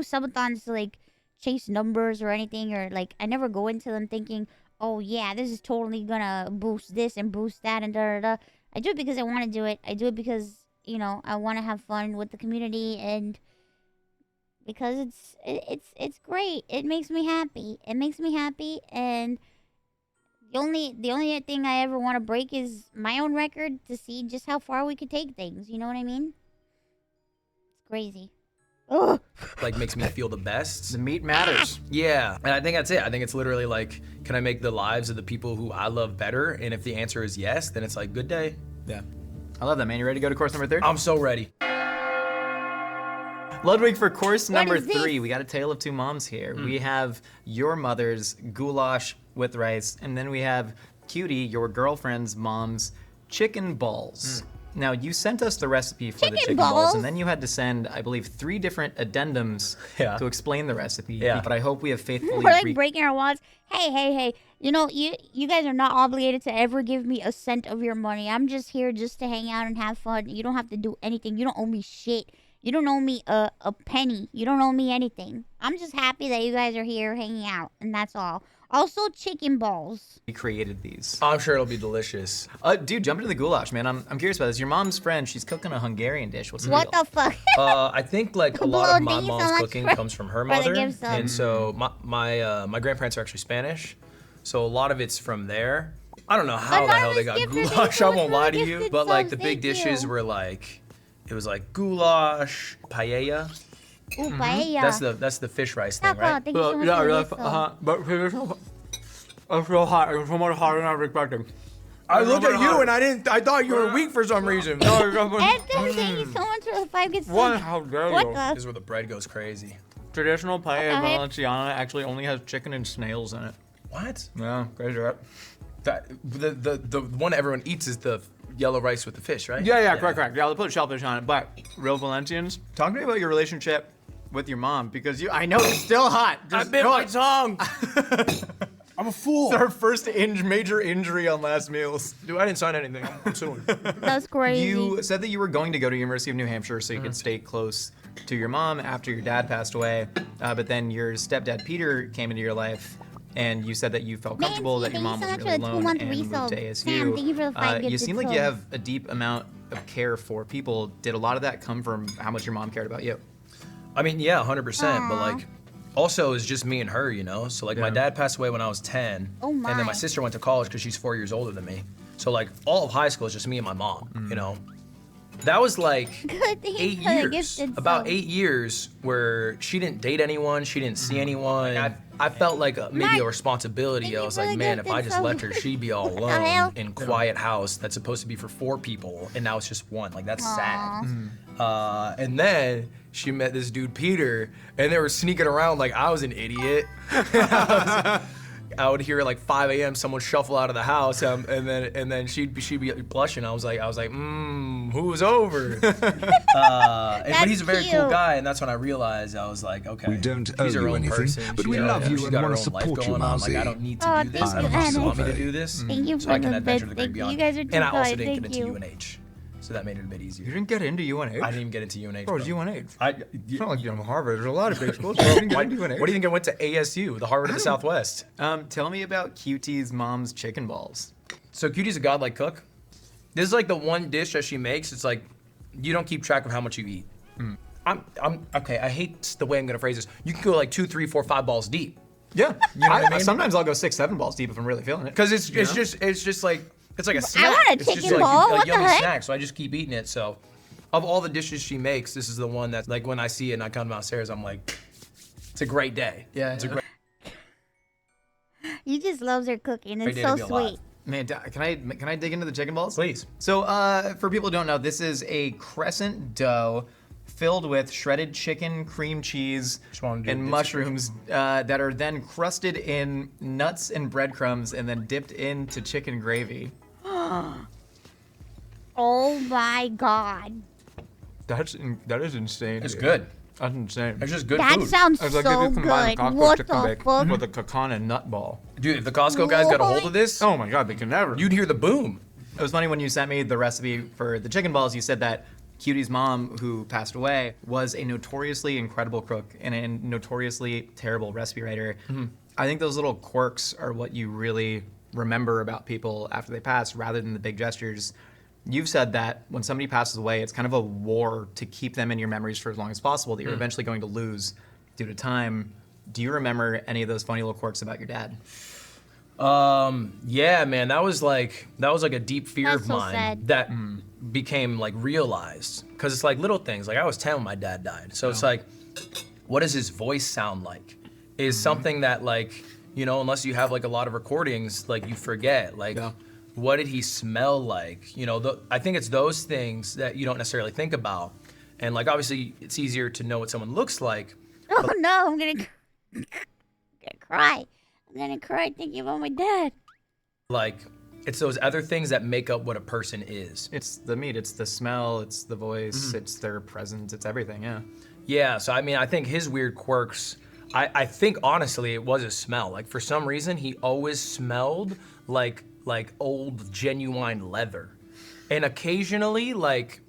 subathons to like chase numbers or anything, or like I never go into them thinking, oh yeah, this is totally gonna boost this and boost that and da da da. I do it because I want to do it. I do it because, you know, I want to have fun with the community, and because it's great. It makes me happy. It makes me happy, and the only thing I ever want to break is my own record to see just how far we could take things. You know what I mean? It's crazy. Ugh. Like makes me feel the best. The meat matters. Yeah, and I think that's it. I think it's literally like, can I make the lives of the people who I love better? And if the answer is yes, then it's like, good day. Yeah. I love that, man. You ready to go to course number 3? I'm so ready. Ludwig, for course number is this? 3, we got a tale of two moms here. We have your mother's goulash with rice, and then we have Cutie, your girlfriend's mom's chicken balls. Now, you sent us the recipe for the Chicken chicken balls, balls? and then you had to send, I believe, 3 different addendums Yeah. to explain the recipe. Yeah. But I hope we have faithfully We're like breaking our walls. Hey. You know, you guys are not obligated to ever give me a cent of your money. I'm just here just to hang out and have fun. You don't have to do anything. You don't owe me shit. You don't owe me a penny. You don't owe me anything. I'm just happy that you guys are here hanging out, and that's all. Also, chicken balls. created these. I'm sure it'll be delicious. Dude, jump into the goulash, man. I'm curious about this. Your mom's friend, she's cooking a Hungarian dish. What's the What deal? the fuck? I think like a lot of my Thank you so mom's much cooking for- comes from her for the mother, gift sub. and so my grandparents are actually Spanish, so a lot of it's from there. I don't know how But the none hell of they this got gift is goulash. I won't included lie in to the you, gifted but like subs, the big thank dishes you. were like, it was like goulash, paella. Ooh, paella. That's the fish rice thing, Taco, right? thank you so much for the gift sub. But it's so hot. It's so much hotter than I was expecting. I looked at you and I thought you were weak for some reason. Anthony, thank you so much for the 5 gift One, subs. how dare What you? the? This is where the bread goes crazy. Traditional paella Okay. valenciana actually only has chicken and snails in it. What? Yeah, crazy, right? That the one everyone eats is the yellow rice with the fish, right? Yeah, correct. Yeah, they put shellfish on it, but Real Valencians, talk to me about your relationship with your mom, because I know it's still hot. I Just bit go my on. tongue. I'm a fool. It's our first major injury on Last Meals. Dude, I didn't sign anything. I'm suing. That's crazy. You said that you were going to go to University of New Hampshire so you could stay close to your mom after your dad passed away, but then your stepdad Peter came into your life, and you said that you felt comfortable that your mom thank wasn't you so really much alone for the and 2-month moved to resub. ASU. Sam, thank you for the 5 You gifted seem like you subs. have a deep amount of care for people. Did a lot of that come from how much your mom cared about you? I mean, yeah, 100%. But like, also it's just me and her, you know. So like, my dad passed away when I was 10, Oh and then my. my sister went to college because she's 4 years older than me. So like, all of high school is just me and my mom, you know. That was like Good, thank you 8 for the years, gifted about subs. 8 years where she didn't date anyone, she didn't see anyone. I felt like maybe Mike, a responsibility. thank I you was for like, the man, if I gifted just left sub. her, she'd be all the hell? alone in quiet house that's supposed to be for 4 people, and now it's just 1. Like, that's sad. And then she met this dude Peter, and they were sneaking around like I was an idiot. I would hear at like 5 a.m. someone shuffle out of the house, and then she'd be blushing. I was like, who's over? But he's a very cool cute. guy, and that's when I realized I was like, okay, We don't owe she's her you own anything, person. but She's we got- love you she's and got her wanna own life support you, going on. Like, Marzi. I don't need to Oh, do this. thank I don't you, need you want me to Anna. do this. Thank you So for I can the adventure bit. the great Thank beyond. you guys are too And I also kind. didn't Thank get you. into UNH, so that made it a bit easier. You didn't get into UNH? I didn't even get into UNH. Bro, it's bro. UNH. I, It's not like you're from Harvard. There's a lot of big schools. Bro. You didn't get into UNH. what do you think I went to ASU, the Harvard of the Southwest? Tell me about Cutie's mom's chicken balls. So Cutie's a godlike cook. This is like the one dish that she makes. It's like you don't keep track of how much you eat. I'm okay. I hate the way I'm gonna phrase this. You can go like 2, 3, 4, 5 balls deep. Yeah, You know what I mean? Sometimes I'll go 6, 7 balls deep if I'm really feeling it. Because it's just like it's like a snack. want a It's just chicken like ball. a What the yummy heck? snack. So I just keep eating it. So of all the dishes she makes, this is the one that like when I see it and I come downstairs, I'm like, it's a great day. Yeah, It's a great You just loves her cooking. It's day to so be alive. sweet. Man, can I dig into the chicken balls? Please. So, for people who don't know, this is a crescent dough filled with shredded chicken, cream cheese, Just wanna do and this. mushrooms that are then crusted in nuts and breadcrumbs and then dipped into chicken gravy. Oh my god. that is insane. It's dude. good. That's insane. It's just good That food. sounds It's like so if you combine good. a Costco What chicken the bake fuck? with a pecan and nut ball. Dude, if the Costco guys got a hold of this, Oh my god, they can never. you'd hear the boom. It was funny when you sent me the recipe for the chicken balls, you said that Cutie's mom, who passed away, was a notoriously incredible cook and a notoriously terrible recipe writer. I think those little quirks are what you really remember about people after they pass rather than the big gestures. You've said that when somebody passes away, it's kind of a war to keep them in your memories for as long as possible that you're eventually going to lose due to time. Do you remember any of those funny little quirks about your dad? Yeah, man, that was like a deep fear That's of so mine sad. that became like realized because it's like little things. Like I was 10 when my dad died, so it's like, what does his voice sound like? Is something that like unless you have like a lot of recordings, like you forget. Like, what did he smell like? I think it's those things that you don't necessarily think about. And like obviously it's easier to know what someone looks like. Oh no, I'm gonna cry. I'm gonna cry thinking about my dad. Like it's those other things that make up what a person is. It's the meat, it's the smell, it's the voice, it's their presence, it's everything, yeah. Yeah, so I mean, I think his weird quirks, I think honestly it was a smell. Like for some reason, he always smelled like old genuine leather. And occasionally, like,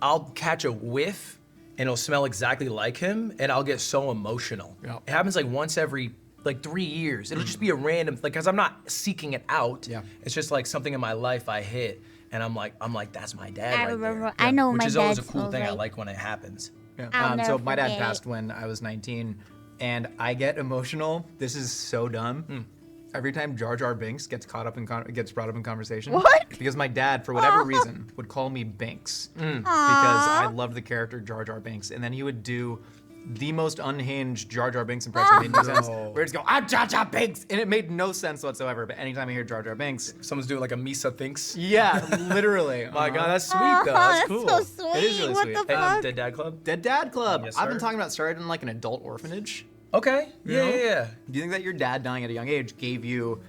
I'll catch a whiff and it'll smell exactly like him and I'll get so emotional. Yeah. It happens like once every like 3 years. It'll just be a random, like, cause I'm not seeking it out. Yeah. It's just like something in my life I hit and I'm like, that's my dad I right remember. there. I know Which my is always a dad cool smells thing I like- like when it happens. Yeah. I'll So never my dad forget passed when I was 19, and I get emotional. This is so dumb. Every time Jar Jar Binks gets brought up in conversation. What? Because my dad, for whatever reason, would call me Binks because I loved the character Jar Jar Binks, and then he would do the most unhinged Jar Jar Binks impression that made no sense. Where he'd go, "I'm Jar Jar Binks," and it made no sense whatsoever. But anytime I hear Jar Jar Binks, Someone's doing like a Misa thinks. yeah, literally. My God, that's sweet Oh, though. That's that's cool. so sweet. It is really what sweet. the Hey, fuck? Dead Dad Club. Dead Dad Club. Yes, I've been sir. talking about starting in like an adult orphanage. Okay. Yeah, know? yeah. Do you think that your dad dying at a young age gave you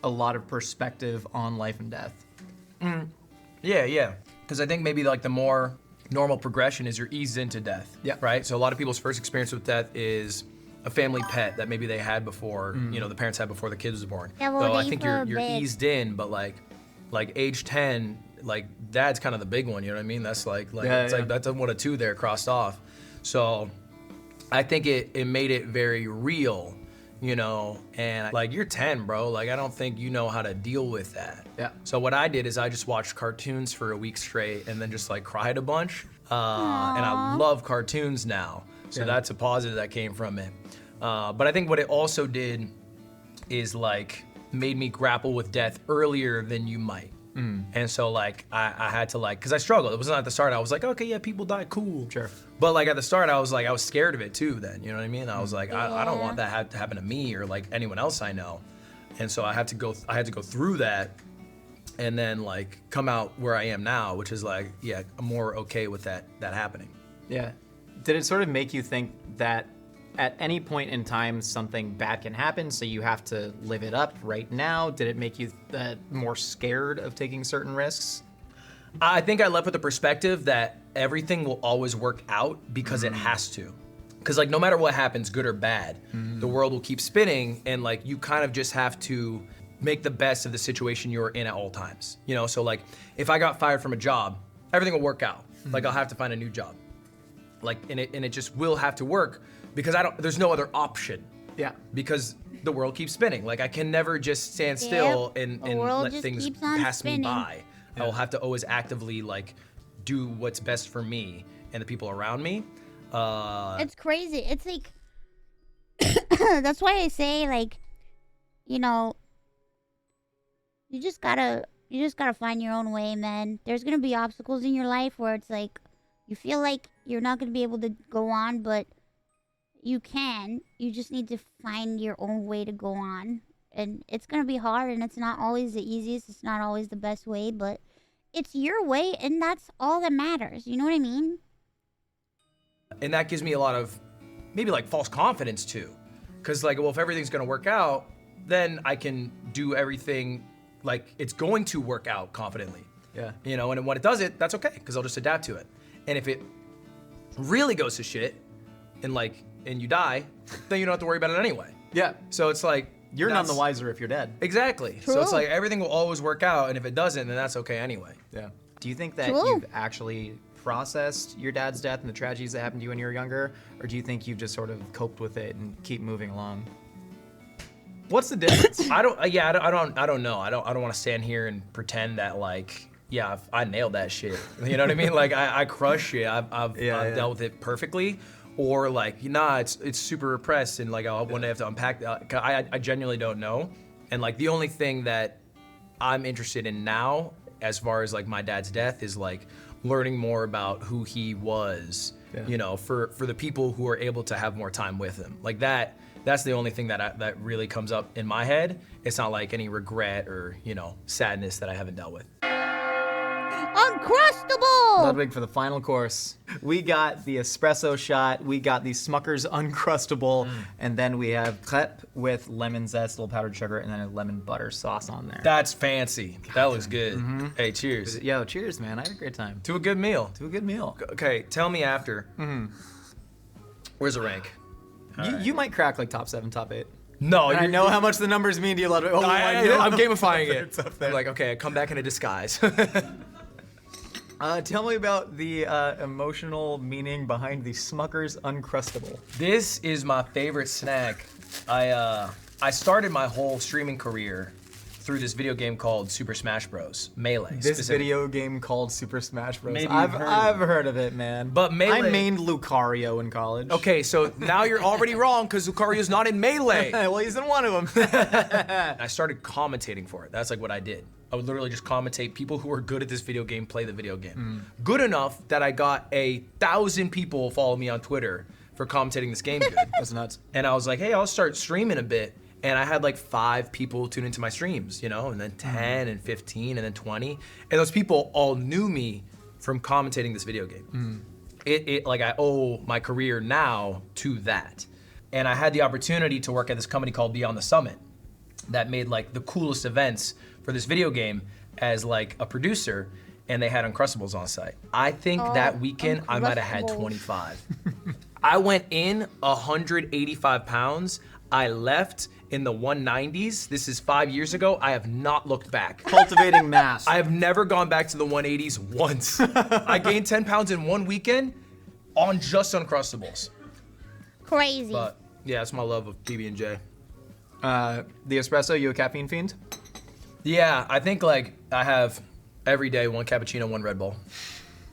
a lot of perspective on life and death? Yeah. Because I think maybe like the more normal progression is you're eased into death. Yeah. Right. So a lot of people's first experience with death is a family pet that maybe they had before, the parents had before the kid was born. Yeah, well, so I they think for a you're bit. eased in, but like age 10, like dad's kind of the big one. You know what I mean? That's like Yeah, it's yeah. like that's one of two there crossed off. So I think it made it very real. And like you're 10, bro. Like I don't think you know how to deal with that. Yeah. So what I did is I just watched cartoons for a week straight and then just like cried a bunch. And I love cartoons now. So Yeah. that's a positive that came from it. But I think what it also did is like made me grapple with death earlier than you might. And so like I had to like, cause I struggled. It wasn't at the start. I was like, okay, yeah, people die, cool. Sure. But like at the start, I was scared of it too. Then you know what I mean? I was like, I don't want that to happen to me or like anyone else I know. And so I had to go through that, and then like come out where I am now, which is like, yeah, I'm more okay with that happening. Yeah. Did it sort of make you think that at any point in time something bad can happen, so you have to live it up right now? Did it make you more scared of taking certain risks? I think I left with the perspective that everything will always work out because it has to. Because like no matter what happens, good or bad, the world will keep spinning, and like you kind of just have to make the best of the situation you're in at all times. So like if I got fired from a job, everything will work out. Like I'll have to find a new job. Like and it just will have to work because there's no other option. Yeah. Because the world keeps spinning. Like I can never just stand still and The world let just things keeps on pass me spinning. by. I will have to always actively like do what's best for me and the people around me. It's crazy. It's like that's why I say like, you just gotta find your own way, man. There's gonna be obstacles in your life where it's like you feel like you're not gonna be able to go on, but you can. You just need to find your own way to go on. And it's gonna be hard, and it's not always the easiest, it's not always the best way, but it's your way, and that's all that matters. You know what I mean? And that gives me a lot of maybe like false confidence too. Cause like, well, if everything's gonna work out, then I can do everything like it's going to work out confidently. Yeah. And when it does it, that's okay, because I'll just adapt to it. And if it really goes to shit and you die, then you don't have to worry about it anyway. Yeah. So it's like You're none the that's- wiser if you're dead. Exactly. So it's True. like everything will always work out, and if it doesn't, then that's okay anyway. Yeah. Do you think that True. you've actually processed your dad's death and the tragedies that happened to you when you were younger, or do you think you've just sort of coped with it and keep moving along? What's the difference? I don't know. I don't want to stand here and pretend that like, yeah, I nailed that shit. You know what I mean? Like I crushed it. I've dealt with it perfectly. Or like, nah, it's super repressed, and like I'll one day have to unpack that. I genuinely don't know. And like the only thing that I'm interested in now, as far as like my dad's death, is like learning more about who he was. Yeah. For the people who are able to have more time with him. Like that's the only thing that really comes up in my head. It's not like any regret or sadness that I haven't dealt with. Uncrustable! Ludwig, for the final course, we got the espresso shot, we got the Smucker's Uncrustable, and then we have crepe with lemon zest, a little powdered sugar, and then a lemon butter sauce on there. That's fancy. That looks good. Hey, cheers. Yo, cheers, man. I had a great time. To a good meal. To a good meal. Okay, tell me after. Where's the rank? You might crack like top 7, top 8. No, I know how much the numbers mean to you, Ludwig. Oh, I know. I'm gamifying it. It's up there. I'm like, okay, I come back in a disguise. Tell me about the emotional meaning behind the Smucker's Uncrustable. This is my favorite snack. I started my whole streaming career through this video game called Super Smash Bros. Melee. This specifically. video game called Super Smash Bros. Maybe I've you've heard I've of it. heard of it, man. But Melee- I mained Lucario in college. Okay, so now you're already wrong because Lucario's not in Melee. Well, he's in one of them. I started commentating for it. That's like what I did. I would literally just commentate. People who are good at this video game play the video game. Good enough that I got 1,000 people follow me on Twitter for commentating this game good. That's nuts. And I was like, hey, I'll start streaming a bit. And I had like 5 people tune into my streams, and then 10 and 15 and then 20. And those people all knew me from commentating this video game. It like I owe my career now to that. And I had the opportunity to work at this company called Beyond the Summit that made like the coolest events for this video game as like a producer, and they had Uncrustables on site. I think that weekend I might have had Uncrustables. 25. I went in 185 pounds. I left in the 190s. This is 5 years ago. I have not looked back. Cultivating mass. I have never gone back to the 180s once. I gained 10 pounds in one weekend on just Uncrustables. Crazy. But yeah, that's my love of PB&J. The espresso, you a caffeine fiend? Yeah, I think like I have every day 1 cappuccino, 1 Red Bull.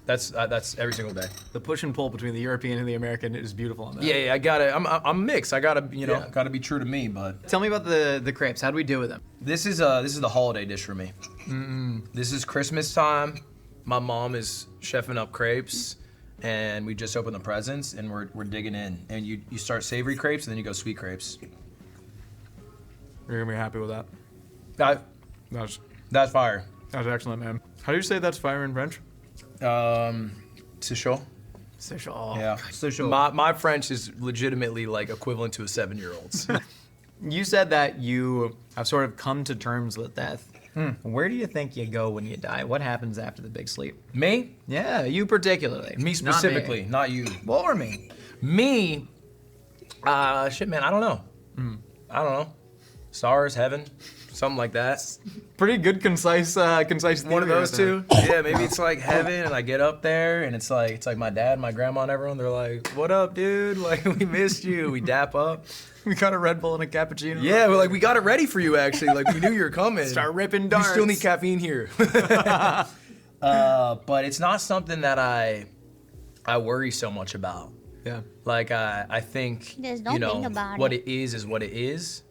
That's every single day. The push and pull between the European and the American is beautiful on that. Yeah, I gotta. I'm mixed. I gotta, Yeah. gotta be true to me. But Tell me about the crepes. How do we do with them? this is the holiday dish for me. This is Christmas time. My mom is chefing up crepes, and we just opened the presents, and we're digging in. And you start savory crepes, and then you go sweet crepes. You're gonna be happy with that. That's That's fire. excellent, man. How do you say that's fire in French? C'est chaud. Yeah. My French is legitimately like equivalent to a 7-year-old's. You said that you have sort of come to terms with death. Where do you think you go when you die? What happens after the big sleep? Me? Yeah, you particularly. Me specifically, not you. Or me. Me, shit, man, I don't know. I don't know. Stars, heaven, something like that. Pretty good, concise One of theory those right two. Yeah, maybe it's like heaven, and I get up there, and it's like my dad, my grandma, and everyone. They're like, "What up, dude? Like, we missed you." We dap up. there. We got a Red Bull and a cappuccino. Yeah, we're like, we got it ready for you. Actually, like, we knew you were coming. Start ripping You darts. still need caffeine here. But it's not something that I worry so much about. Yeah. Like I think Just don't think about what it. it is what it is,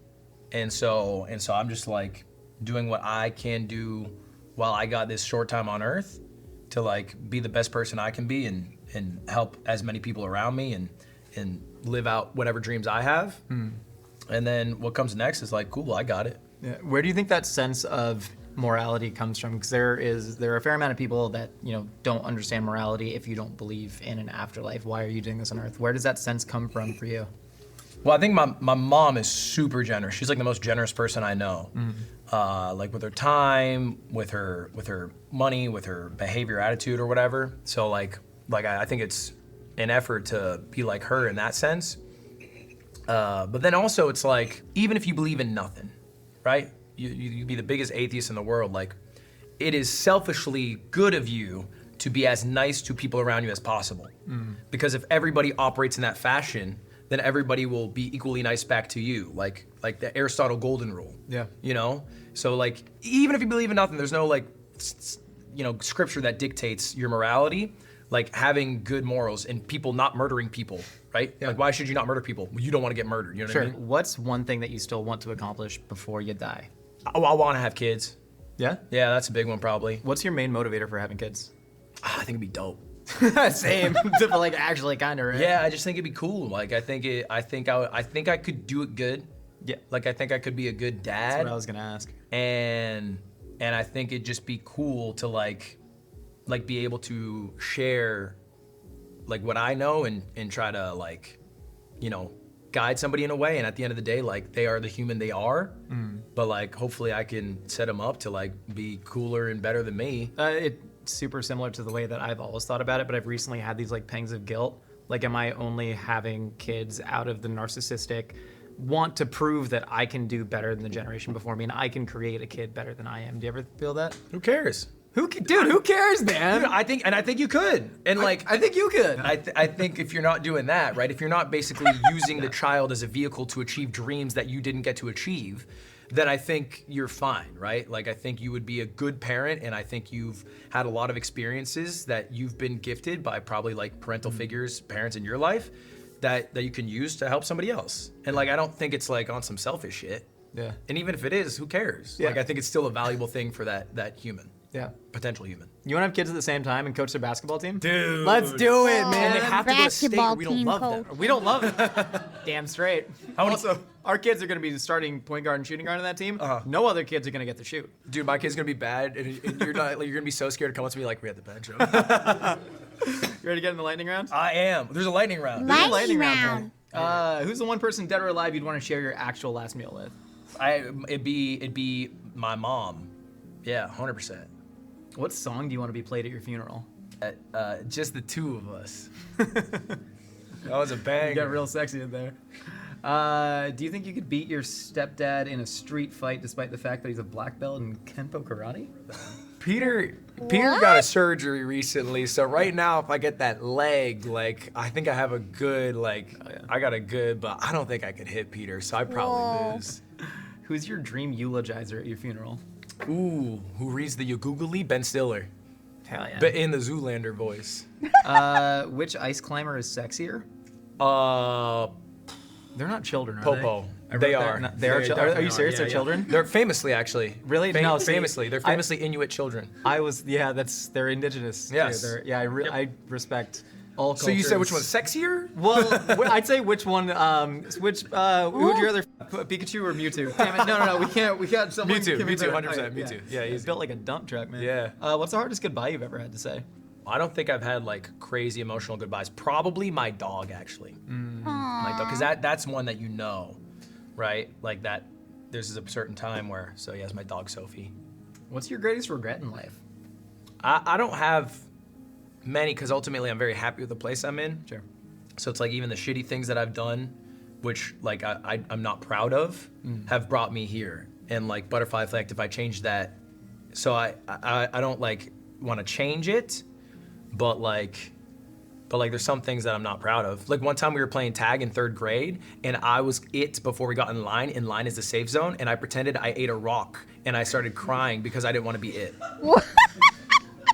and so I'm just like doing what I can do while I got this short time on Earth to like be the best person I can be and help as many people around me and live out whatever dreams I have. And then what comes next is like, cool, I got it. Yeah. Where do you think that sense of morality comes from? Because there are a fair amount of people that don't understand morality if you don't believe in an afterlife. Why are you doing this on Earth? Where does that sense come from for you? Well, I think my mom is super generous. She's like the most generous person I know. Like with her time, with her money, with her behavior, attitude, or whatever. So like I think it's an effort to be like her in that sense. But then also it's like, even if you believe in nothing, right? You be the biggest atheist in the world. Like, it is selfishly good of you to be as nice to people around you as possible. Because if everybody operates in that fashion, then everybody will be equally nice back to you. Like the Aristotle golden rule. Yeah. So like, even if you believe in nothing, there's no like, scripture that dictates your morality. Like having good morals and people not murdering people, right? Yeah. Like, why should you not murder people? You don't want to get murdered. You know what I mean? What's one thing that you still want to accomplish before you die? I want to have kids. Yeah. Yeah, that's a big one probably. What's your main motivator for having kids? I think it'd be dope. Same. Like actually, kind of, right? Yeah, I just think it'd be cool. Like I think I could do it good. Yeah. Like I think I could be a good dad. That's what I was gonna ask. And I think it'd just be cool to like like be able to share like what I know and try to like, you know, guide somebody in a way. And at the end of the day, like they are the human they are, but like hopefully I can set them up to like be cooler and better than me. It's super similar to the way that I've always thought about it, but I've recently had these like pangs of guilt. Like, am I only having kids out of the narcissistic want to prove that I can do better than the generation before me and I can create a kid better than I am? Do you ever feel that? Who cares? Dude, who cares, man? Dude, I think you could. And like I think you could. I think if you're not doing that, right? If you're not basically using the child as a vehicle to achieve dreams that you didn't get to achieve, then I think you're fine, right? Like I think you would be a good parent, and I think you've had a lot of experiences that you've been gifted by probably like parental figures, parents in your life that you can use to help somebody else. And like I don't think it's like on some selfish shit. Yeah. And even if it is, who cares? Yeah. Like I think it's still a valuable thing for that human. Yeah. Potential human. You want to have kids at the same time and coach their basketball team? Dude. Let's do it, Oh, man. They have to go to state. basketball We don't team love coach. them. We don't love them. Damn straight. How many- Also, our kids are going to be starting point guard and shooting guard on that team. No other kids are going to get to shoot. Dude, my kid's gonna be bad, and you're not. Like, you're gonna be so scared to come up to me like we had the bench. You ready to get in the lightning round? I am. There's a lightning round. Lightning round. Who's the one person, dead or alive, you'd want to share your actual last meal with? It'd be my mom. Yeah, 100%. What song do you want to be played at your funeral? Just the two of us. That was a bang. You got real sexy in there. Do you think you could beat your stepdad in a street fight despite the fact that he's a black belt in Kenpo karate? Peter got a surgery recently, so right now if I get that leg, like I think I have a good I got a good, but I don't think I could hit Peter, so I'd probably Whoa. lose. Who's your dream eulogizer at your funeral? Ooh, who reads the Googly? Ben Stiller, Hell yeah. but in the Zoolander voice. Which ice climber is sexier? They're not children, are Popo. they? They They're are. not- They are. They Are you definitely serious? are. They're Yeah, children? They're famously, actually. Really? No, see, famously. They're famously Inuit children. They're indigenous. too. Yes. I respect all cultures. So you said which one's sexier? Well, I'd say which one. Who would you rather, Pikachu or Mewtwo? Damn it! No. We can't. We got someone. Mewtwo, can be Mewtwo, better. 100%, Mewtwo. Yeah, he's easy. built like a dump truck, man. Yeah. What's the hardest goodbye you've ever had to say? I don't think I've had like crazy emotional goodbyes. Probably my dog, actually. My dog, because that's one that you know, right? Like that. There's a certain time where. So yes, my dog Sophie. What's your greatest regret in life? I don't have many because ultimately I'm very happy with the place I'm in. Sure. So it's like even the shitty things that I've done, which like I'm not proud of, have brought me here. And like butterfly effect, if I change that, so I don't like want to change it, but like there's some things that I'm not proud of. Like one time we were playing tag in 3rd grade, and I was it before we got in line. In line is the safe zone, and I pretended I ate a rock, and I started crying because I didn't want to be it.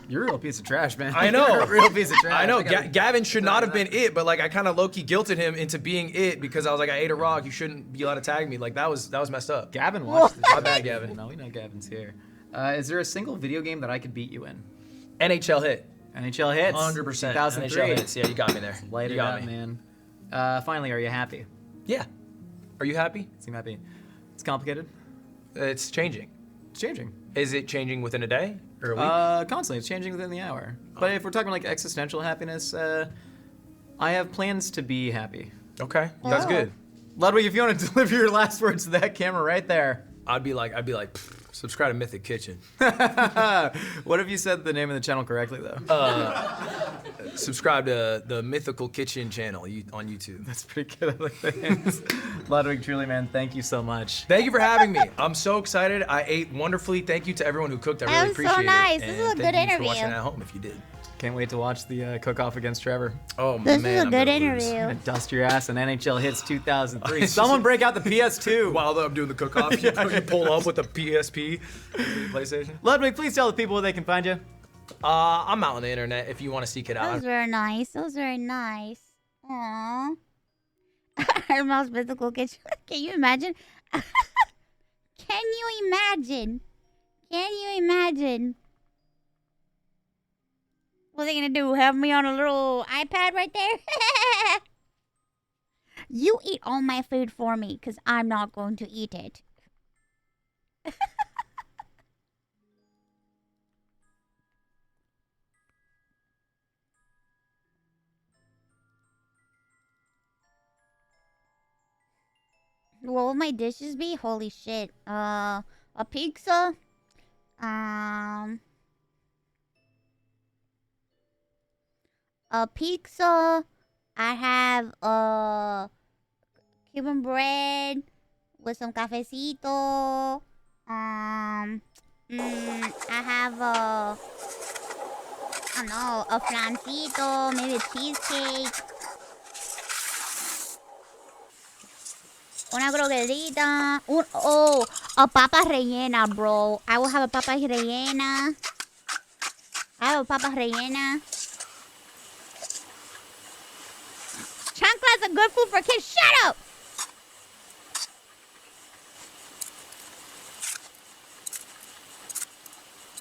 You're a real piece of trash, man. I know. You're a real piece of trash. I know. I gotta- Gavin should not have been it, but like I kind of low-key guilted him into being it because I was like, I ate a rock. You shouldn't be allowed to tag me. Like that was messed up. Gavin watched this. My bad, Gavin. No, we know Gavin's here. Is there a single video game that I could beat you in? NHL hit. NHL hits. 100%. 2003. NHL hits. Yeah, you got me there. Light you it got up, me. man. Finally, are you happy? Yeah. Are you happy? Seem happy. It's complicated. It's changing. It's changing. Is it changing within a day or a week? Constantly. It's changing within the hour. But if we're talking like existential happiness, I have plans to be happy. Okay, that's Oh. good. Ludwig, if you want to deliver your last words to that camera right there. I'd be like, "Pfft, subscribe to Mythic Kitchen. What if you said the name of the channel correctly, though? Subscribe to the Mythical Kitchen channel on YouTube. That's pretty good. I like the hands. Ludwig, truly, man, thank you so much. Thank you for having me. I'm so excited. I ate wonderfully. Thank you to everyone who cooked. I That really was so appreciate nice. it. This And is a thank good you for interview. watching at home if you did. Can't wait to watch the cook-off against Trevor. Oh This man, is a I'm good gonna lose. interview. Dust your ass in NHL Hits 2003. Someone break out the PS2. While I'm doing the cook-off, you pull up with a PSP, PlayStation. Ludwig, please tell the people where they can find you. I'm out on the internet if you want to seek it That out. was very nice. That was very nice. Aww. Ironmouse Mythical Kitchen. Can you imagine? Can you imagine? Can you imagine? What are they gonna do? Have me on a little iPad right there? You eat all my food for me, because I'm not going to eat it. What would my dishes be? Holy shit. A pizza. A pizza. I have Cuban bread with some cafecito. I have I don't know, a flancito, maybe a cheesecake. Una croquetita. A papa rellena, bro. I will have a papa rellena. I have a papa rellena. Chanclas are good food for kids. Shut up!